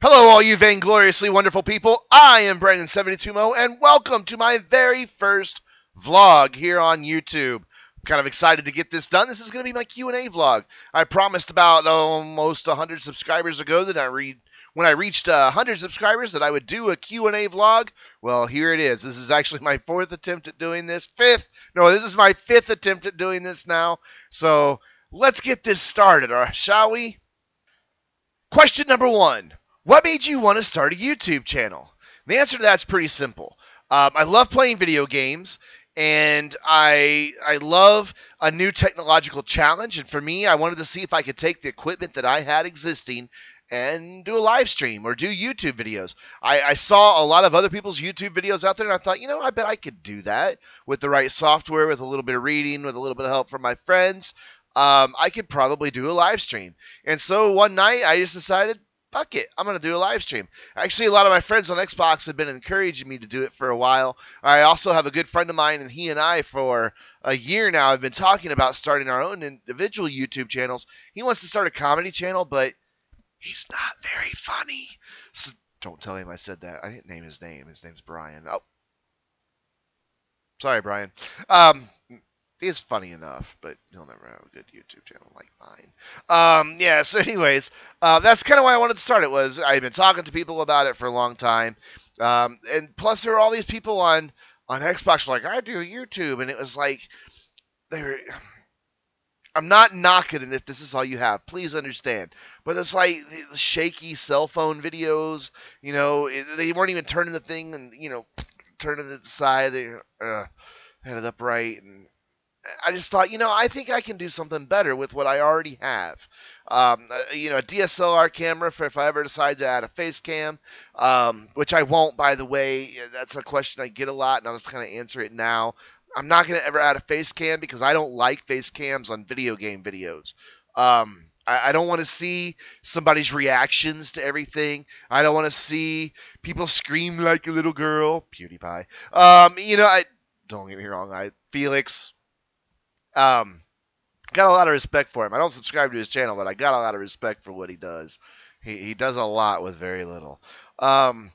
Hello, all you vaingloriously wonderful people. I am Brandon72Mo, and welcome to my very first vlog here on YouTube. I'm kind of excited to get this done. This is going to be my Q&A vlog. I promised about almost 100 subscribers ago that when I reached 100 subscribers that I would do a Q&A vlog. Well, here it is. This is actually my fourth attempt at doing this. This is my fifth attempt at doing this now. So let's get this started, shall we? Question number one. What made you want to start a YouTube channel? The answer to that's pretty simple. I love playing video games, and I love a new technological challenge. And for me, I wanted to see if I could take the equipment that I had existing and do a live stream or do YouTube videos. I saw a lot of other people's YouTube videos out there, and I thought, I bet I could do that with the right software, with a little bit of reading, with a little bit of help from my friends. I could probably do a live stream. And so one night I just decided, fuck it, I'm going to do a live stream. Actually, a lot of my friends on Xbox have been encouraging me to do it for a while. I also have a good friend of mine, and he and I, for a year now, have been talking about starting our own individual YouTube channels. He wants to start a comedy channel, but he's not very funny. So don't tell him I said that. I didn't name his name. His name's Brian. Oh, sorry, Brian. He is funny enough, but he'll never have a good YouTube channel like mine. Yeah, so anyways, that's kind of why I wanted to start it. Was I've been talking to people about it for a long time. And plus there were all these people on Xbox like, I do YouTube, and it was like, I'm not knocking it if this is all you have. Please understand. But it's like the shaky cell phone videos, they weren't even turning the thing and, turning it aside. They had it upright, and I just thought, I think I can do something better with what I already have. A DSLR camera for if I ever decide to add a face cam, which I won't, by the way. That's a question I get a lot, and I'll just kind of answer it now. I'm not going to ever add a face cam because I don't like face cams on video game videos. I don't want to see somebody's reactions to everything. I don't want to see people scream like a little girl. PewDiePie. Don't get me wrong. Felix. Got a lot of respect for him. I don't subscribe to his channel, but I got a lot of respect for what he does. He does a lot with very little. I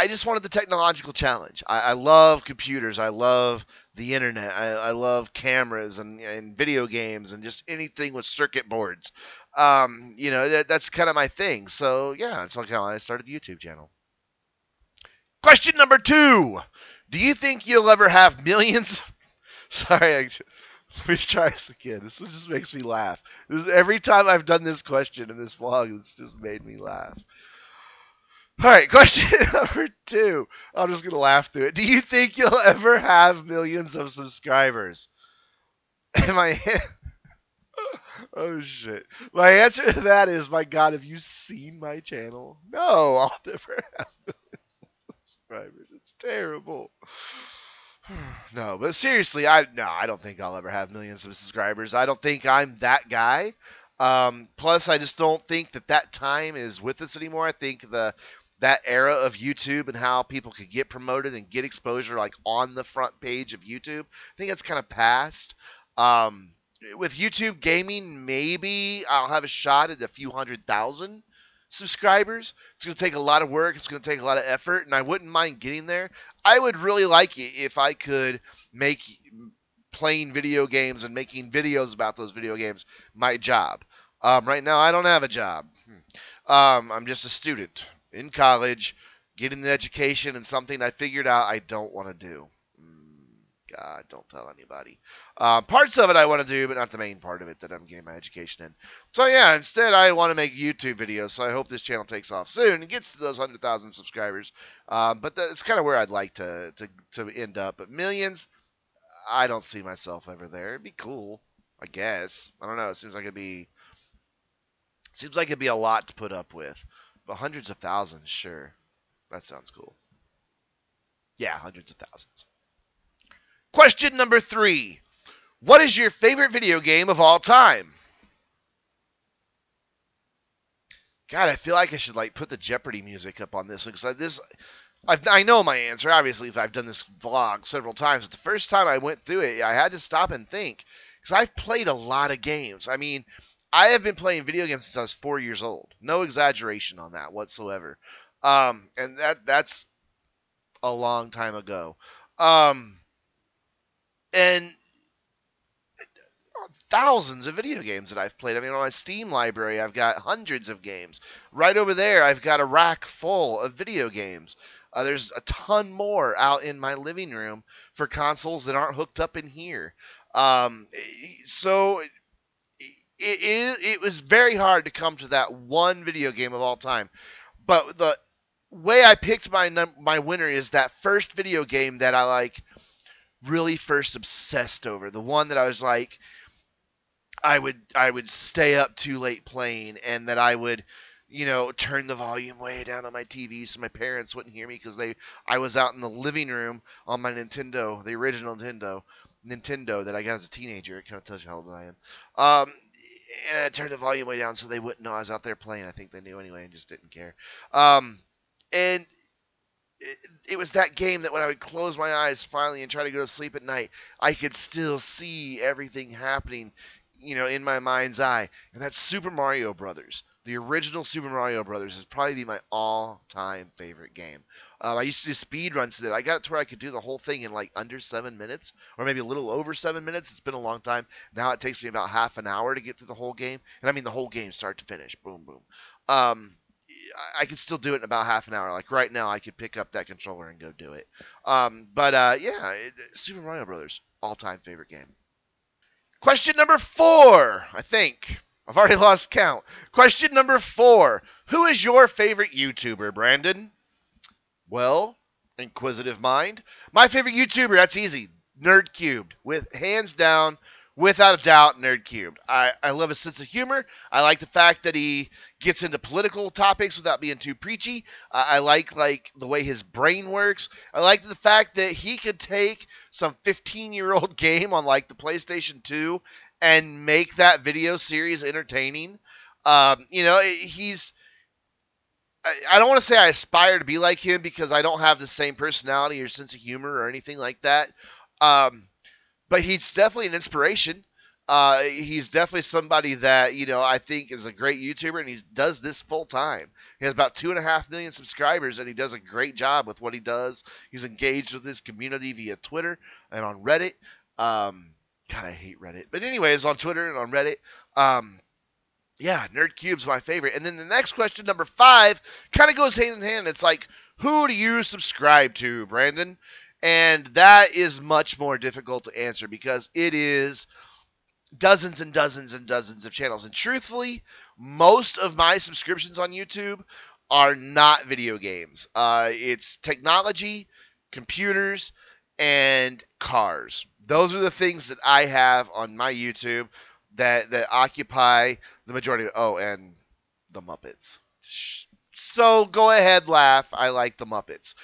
just wanted the technological challenge. I love computers. I love the internet. I love cameras and video games and just anything with circuit boards. That's kind of my thing. So yeah, that's how I started the YouTube channel. Question number 2. Do you think you'll ever have millions? Sorry, let me try this again. This just makes me laugh. Every time I've done this question in this vlog, it's just made me laugh. All right, question number 2. I'm just going to laugh through it. Do you think you'll ever have millions of subscribers? Oh, shit. My answer to that is, my God, have you seen my channel? No, I'll never have millions of subscribers. It's terrible. No, but seriously, I don't think I'll ever have millions of subscribers. I don't think I'm that guy. Plus, I just don't think that time is with us anymore. I think that era of YouTube and how people could get promoted and get exposure like on the front page of YouTube, I think that's kind of past. With YouTube gaming, maybe I'll have a shot at a few 100,000 subscribers. It's going to take a lot of work. It's going to take a lot of effort, and I wouldn't mind getting there. I would really like it if I could make playing video games and making videos about those video games my job. Right now, I don't have a job. I'm just a student in college, getting an education and something I figured out I don't want to do. God, don't tell anybody. Parts of it I want to do, but not the main part of it that I'm getting my education in. So yeah, instead I want to make YouTube videos. So I hope this channel takes off soon and gets to those 100,000 subscribers. But that's kind of where I'd like to end up. But millions, I don't see myself ever there. It'd be cool, I guess. I don't know. It seems like it'd be a lot to put up with. But hundreds of thousands, sure. That sounds cool. Yeah, hundreds of thousands. Question number 3. What is your favorite video game of all time? God, I feel like I should put the Jeopardy music up on this because I know my answer. Obviously, if I've done this vlog several times, but the first time I went through it, I had to stop and think because I've played a lot of games. I mean, I have been playing video games since I was 4 years old. No exaggeration on that whatsoever. And that's a long time ago. And thousands of video games that I've played. I mean, on my Steam library, I've got hundreds of games. Right over there, I've got a rack full of video games. There's a ton more out in my living room for consoles that aren't hooked up in here. So it was very hard to come to that one video game of all time. But the way I picked my winner is that first video game that I like really first obsessed over. The one that I was like, I would stay up too late playing, and that I would, turn the volume way down on my TV so my parents wouldn't hear me because I was out in the living room on my Nintendo, the original Nintendo that I got as a teenager. It kind of tells you how old I am. And I turned the volume way down so they wouldn't know I was out there playing. I think they knew anyway and just didn't care. And it was that game that when I would close my eyes finally and try to go to sleep at night, I could still see everything happening, in my mind's eye. And that's Super Mario Brothers. The original Super Mario Brothers is probably my all-time favorite game. I used to do speed runs to it. I got it to where I could do the whole thing in like under 7 minutes, or maybe a little over 7 minutes. It's been a long time. Now it takes me about half an hour to get through the whole game. And I mean the whole game, start to finish. Boom, boom. I could still do it in about half an hour. Like right now, I could pick up that controller and go do it. Super Mario Brothers, all-time favorite game. Question number 4, I think. I've already lost count. Question number 4. Who is your favorite YouTuber, Brandon? Well, inquisitive mind. My favorite YouTuber, that's easy. Nerd Cubed. With hands down, without a doubt, Nerd Cubed. I love his sense of humor. I like the fact that he gets into political topics without being too preachy. I like the way his brain works. I like the fact that he could take some 15-year-old game on like the PlayStation 2 and make that video series entertaining. He's... I don't want to say I aspire to be like him because I don't have the same personality or sense of humor or anything like that. But he's definitely an inspiration. He's definitely somebody that, I think is a great YouTuber, and he does this full time. He has about 2.5 million subscribers, and he does a great job with what he does. He's engaged with his community via Twitter and on Reddit. God, I hate Reddit. But anyways, on Twitter and on Reddit. Nerd Cube's my favorite. And then the next question, number 5, kind of goes hand in hand. It's like, who do you subscribe to, Brandon? And that is much more difficult to answer because it is dozens and dozens and dozens of channels. And truthfully, most of my subscriptions on YouTube are not video games. It's technology, computers, and cars. Those are the things that I have on my YouTube that occupy the majority. Oh, and the Muppets. So go ahead, laugh. I like the Muppets.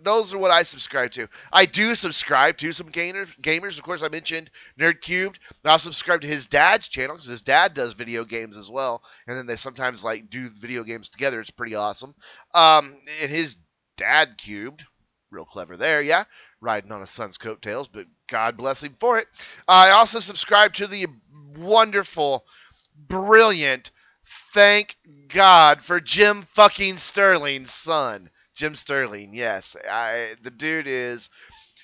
Those are what I subscribe to. I do subscribe to some gamers. Of course, I mentioned Nerd Cubed. I subscribe to his dad's channel because his dad does video games as well. And then they sometimes do video games together. It's pretty awesome. And his dad cubed. Real clever there, yeah. Riding on his son's coattails, but God bless him for it. I also subscribe to the wonderful, brilliant, thank God for Jim fucking Sterling's son. Jim Sterling, yes. The dude is...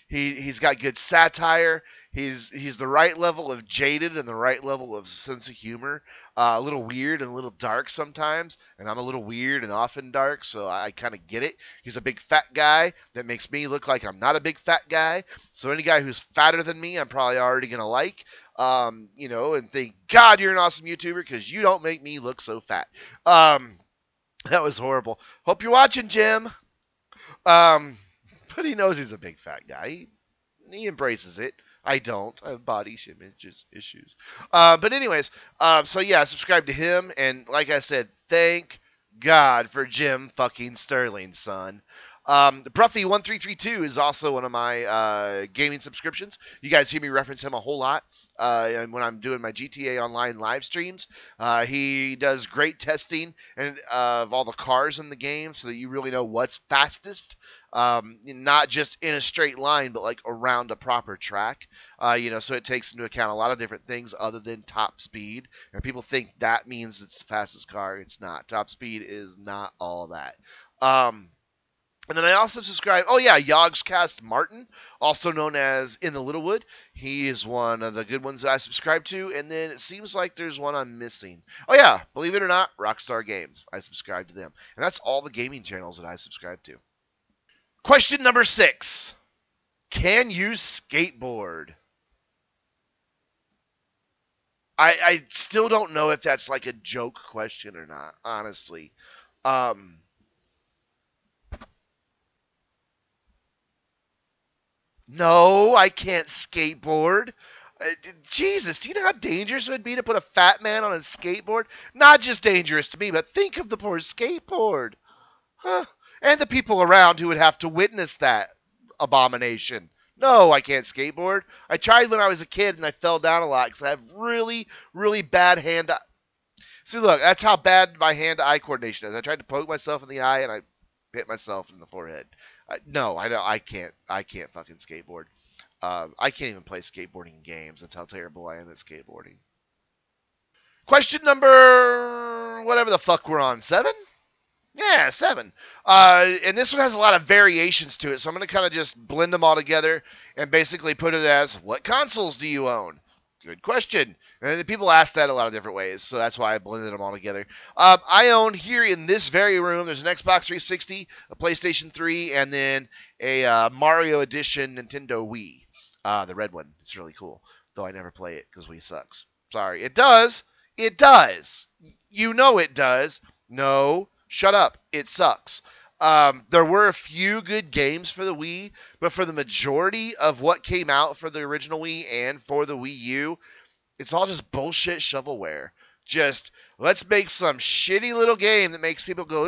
He's got good satire. He's the right level of jaded and the right level of sense of humor. A little weird and a little dark sometimes, and I'm a little weird and often dark, so I kind of get it. He's a big fat guy that makes me look like I'm not a big fat guy. So any guy who's fatter than me, I'm probably already gonna like, and think, God, you're an awesome YouTuber because you don't make me look so fat. That was horrible. Hope you're watching, Jim. But he knows he's a big fat guy. He embraces it. I don't. I have body image issues. But anyways, subscribe to him. And like I said, thank God for Jim fucking Sterling, son. Bruffy1332 is also one of my gaming subscriptions. You guys hear me reference him a whole lot. And when I'm doing my GTA Online live streams, he does great testing of all the cars in the game so that you really know what's fastest. Not just in a straight line, but like around a proper track. So it takes into account a lot of different things other than top speed. And people think that means it's the fastest car. It's not. Top speed is not all that. And then I also subscribe. Oh yeah, Yogscast Martin, also known as In the Littlewood. He is one of the good ones that I subscribe to. And then it seems like there's one I'm missing. Oh yeah, believe it or not, Rockstar Games. I subscribe to them, and that's all the gaming channels that I subscribe to. Question number 6: Can you skateboard? I still don't know if that's like a joke question or not. Honestly. No, I can't skateboard. Jesus, do you know how dangerous it would be to put a fat man on a skateboard? Not just dangerous to me, but think of the poor skateboard. Huh. And the people around who would have to witness that abomination. No, I can't skateboard. I tried when I was a kid and I fell down a lot because I have really, really bad hand-eye. See, look, that's how bad my hand-eye coordination is. I tried to poke myself in the eye and I hit myself in the forehead. No, I can't fucking skateboard. I can't even play skateboarding games. That's how terrible I am at skateboarding. Question number whatever the fuck we're on, 7? Yeah, 7. And this one has a lot of variations to it, so I'm going to kind of just blend them all together and basically put it as, what consoles do you own? Good question. And people ask that a lot of different ways, so that's why I blended them all together. I own here in this very room, there's an Xbox 360, a PlayStation 3, and then a Mario Edition Nintendo Wii. The red one. It's really cool, though I never play it because Wii sucks. Sorry. It does. It does. You know it does. No. Shut up. It sucks. There were a few good games for the Wii, but for the majority of what came out for the original Wii and for the Wii U, it's all just bullshit shovelware. Just, let's make some shitty little game that makes people go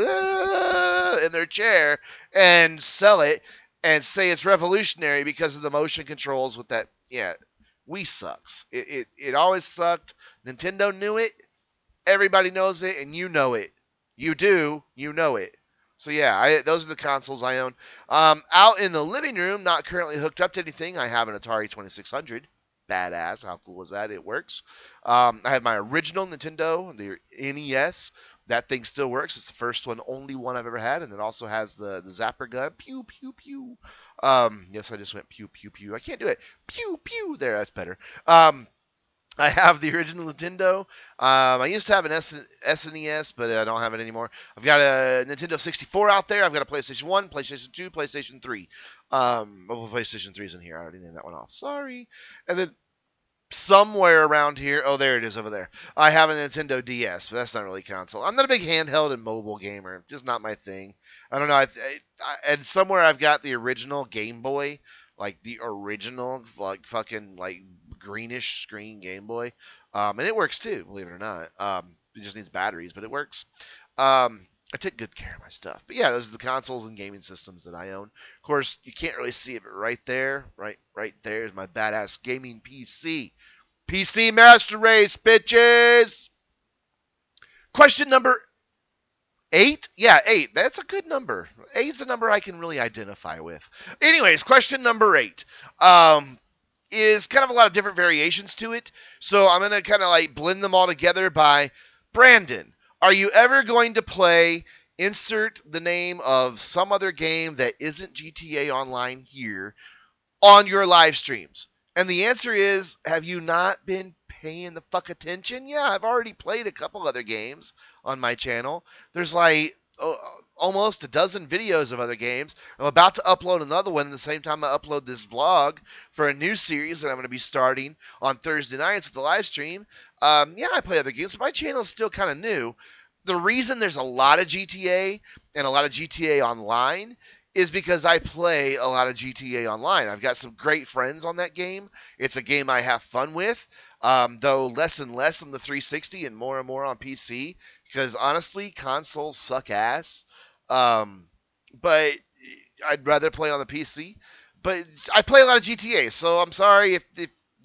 in their chair and sell it and say it's revolutionary because of the motion controls with that. Yeah, Wii sucks. It always sucked. Nintendo knew it. Everybody knows it, and you know it. You do. You know it. So yeah, those are the consoles I own. Out in the living room, not currently hooked up to anything, I have an Atari 2600. Badass. How cool is that? It works. I have my original Nintendo, the NES. That thing still works. It's the first one, only one I've ever had, and it also has the zapper gun. Pew, pew, pew. Yes, I just went pew, pew, pew. I can't do it. Pew, pew. There, that's better. I have the original Nintendo. I used to have an SNES, but I don't have it anymore. I've got a Nintendo 64 out there. I've got a PlayStation 1, PlayStation 2, PlayStation 3. PlayStation 3's in here. I already named that one off. Sorry. And then somewhere around here, oh, there it is over there. I have a Nintendo DS, but that's not really a console. I'm not a big handheld and mobile gamer. Just not my thing. I don't know. And somewhere I've got the original Game Boy. Like the original, like fucking like greenish screen Game Boy, and it works too. Believe it or not, it just needs batteries, but it works. I take good care of my stuff. But yeah, those are the consoles and gaming systems that I own. Of course, you can't really see it, but right there, right there is my badass gaming PC. PC Master Race, bitches. Question number 8? Yeah, 8. That's a good number. 8's a number I can really identify with. Anyways, question number 8 is kind of a lot of different variations to it. So I'm going to kind of like blend them all together by Brandon. Are you ever going to play, insert the name of some other game that isn't GTA Online here on your live streams? And the answer is, have you not been paying the fuck attention? Yeah, I've already played a couple other games on my channel. There's like almost a dozen videos of other games. I'm about to upload another one at the same time I upload this vlog for a new series that I'm going to be starting on Thursday nights with the live stream. Yeah, I play other games, but my channel is still kind of new. The reason there's a lot of GTA and a lot of GTA Online is because I play a lot of GTA Online. I've got some great friends on that game. It's a game I have fun with, though less and less on the 360 and more on PC, because honestly, consoles suck ass. But I'd rather play on the PC. But I play a lot of GTA, so I'm sorry if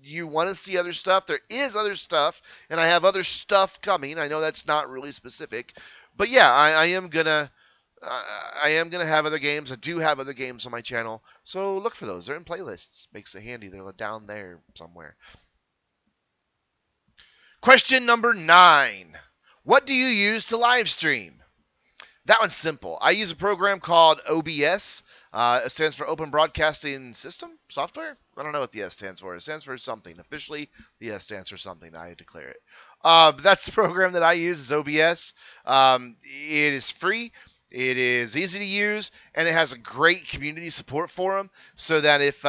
you want to see other stuff. There is other stuff, and I have other stuff coming. I know that's not really specific, but yeah, I am gonna have other games. I do have other games on my channel, so look for those. They're in playlists. Makes it handy. They're down there somewhere. Question number 9. What do you use to live stream? That one's simple. I use a program called OBS. It stands for Open Broadcasting System Software. I don't know what the S stands for. It stands for something. Officially, the S stands for something. I declare it. That's the program that I use is OBS. It is free. It is easy to use, and it has a great community support forum so that if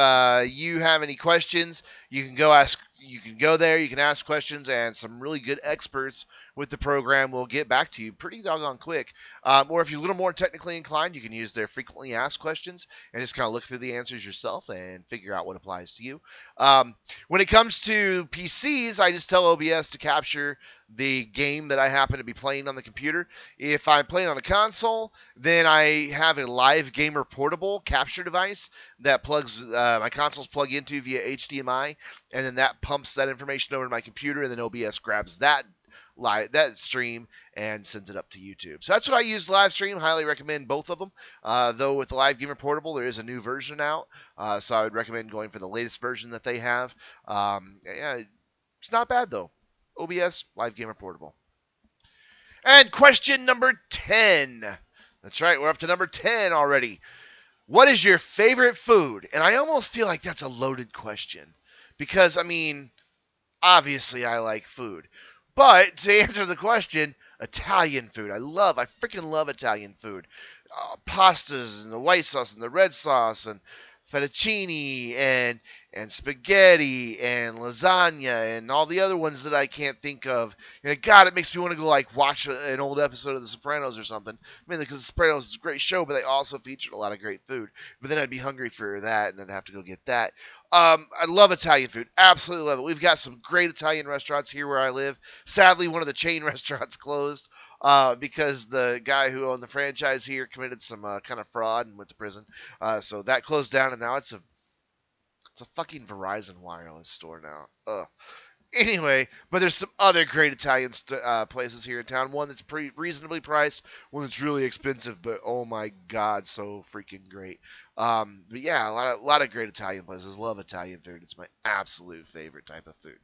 you have any questions, you can go ask. You can go there, you can ask questions, and some really good experts with the program will get back to you pretty doggone quick. Or if you're a little more technically inclined, you can use their frequently asked questions and just kind of look through the answers yourself and figure out what applies to you. When it comes to PCs, I just tell OBS to capture the game that I happen to be playing on the computer. If I'm playing on a console, then I have a Live Gamer portable capture device that plugs my consoles plug into via HDMI, and then that pumps that information over to my computer, and then OBS grabs that stream and sends it up to YouTube. So that's what I use to live stream. Highly recommend both of them. Though with the Live Gamer Portable, there is a new version out, so I would recommend going for the latest version that they have. Yeah, it's not bad though. OBS, Live Gamer Portable. And question number 10. That's right, we're up to number 10 already. What is your favorite food? And I almost feel like that's a loaded question. Because, I mean, obviously I like food. But to answer the question, Italian food. I freaking love Italian food. Pastas and the white sauce and the red sauce and fettuccine and spaghetti and lasagna and all the other ones that I can't think of. And God, it makes me want to go like watch an old episode of The Sopranos or something. I mean, because The Sopranos is a great show, but they also featured a lot of great food. But then I'd be hungry for that, and I'd have to go get that. I love Italian food. Absolutely love it. We've got some great Italian restaurants here where I live. Sadly, one of the chain restaurants closed because the guy who owned the franchise here committed some kind of fraud and went to prison. So that closed down, and now it's a fucking Verizon wireless store now. Ugh. Anyway, but there's some other great Italian places here in town. One that's pretty reasonably priced, one that's really expensive, but oh my God, so freaking great. But yeah, a lot of great Italian places. Love Italian food. It's my absolute favorite type of food.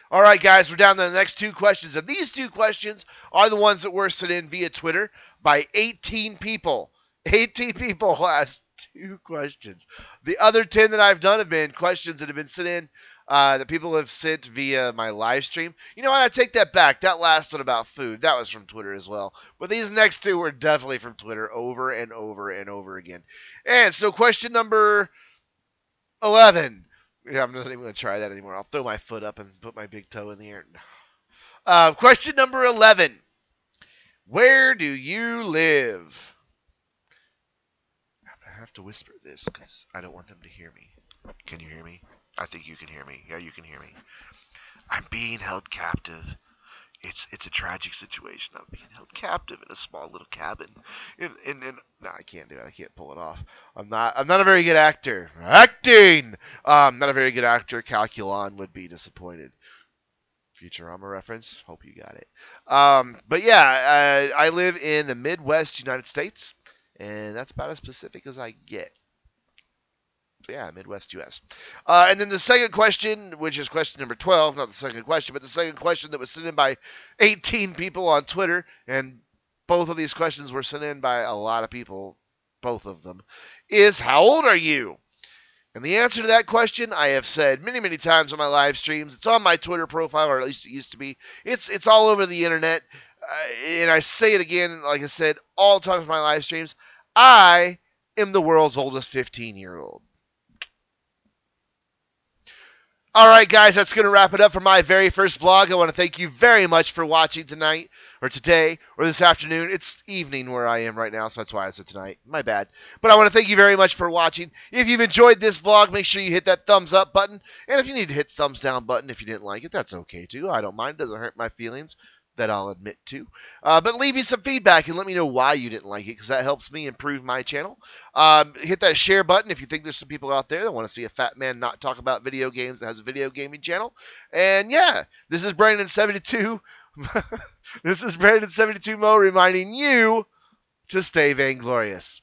All right, guys, we're down to the next 2 questions, and these 2 questions are the ones that were sent in via Twitter by 18 people. 18 people asked 2 questions. The other 10 that I've done have been questions that have been sent in that people have sent via my live stream. You know what? I take that back. That last one about food, that was from Twitter as well. But these next 2 were definitely from Twitter over and over and over again. And so question number 11. Yeah, I'm not even going to try that anymore. I'll throw my foot up and put my big toe in the air. Question number 11. Where do you live? I have to whisper this because I don't want them to hear me. Can you hear me? I think you can hear me. Yeah, you can hear me. I'm being held captive. It's a tragic situation. I'm being held captive in a small little cabin. No, I can't do it. I can't pull it off. I'm not a very good actor. Acting! Not a very good actor. Calculon would be disappointed. Futurama reference. Hope you got it. But yeah, I live in the Midwest United States. And that's about as specific as I get. So yeah, Midwest U.S. And then the second question, which is question number 12, not the second question, but the second question that was sent in by 18 people on Twitter, and both of these questions were sent in by a lot of people, both of them, is how old are you? And the answer to that question, I have said many, many times on my live streams. It's on my Twitter profile, or at least it used to be. It's all over the internet. And I say it again, like I said, all the time in my live streams. I am the world's oldest 15-year-old. All right, guys, that's going to wrap it up for my very first vlog. I want to thank you very much for watching tonight, or today, or this afternoon. It's evening where I am right now, so that's why I said tonight. My bad. But I want to thank you very much for watching. If you've enjoyed this vlog, make sure you hit that thumbs up button. And if you need to hit the thumbs down button if you didn't like it, that's okay, too. I don't mind. It doesn't hurt my feelings. that I'll admit to. But leave me some feedback and let me know why you didn't like it, because that helps me improve my channel. Hit that share button if you think there's some people out there that want to see a fat man not talk about video games that has a video gaming channel. And yeah, this is Brandon72. This is Brandon72 Mo reminding you to stay vainglorious.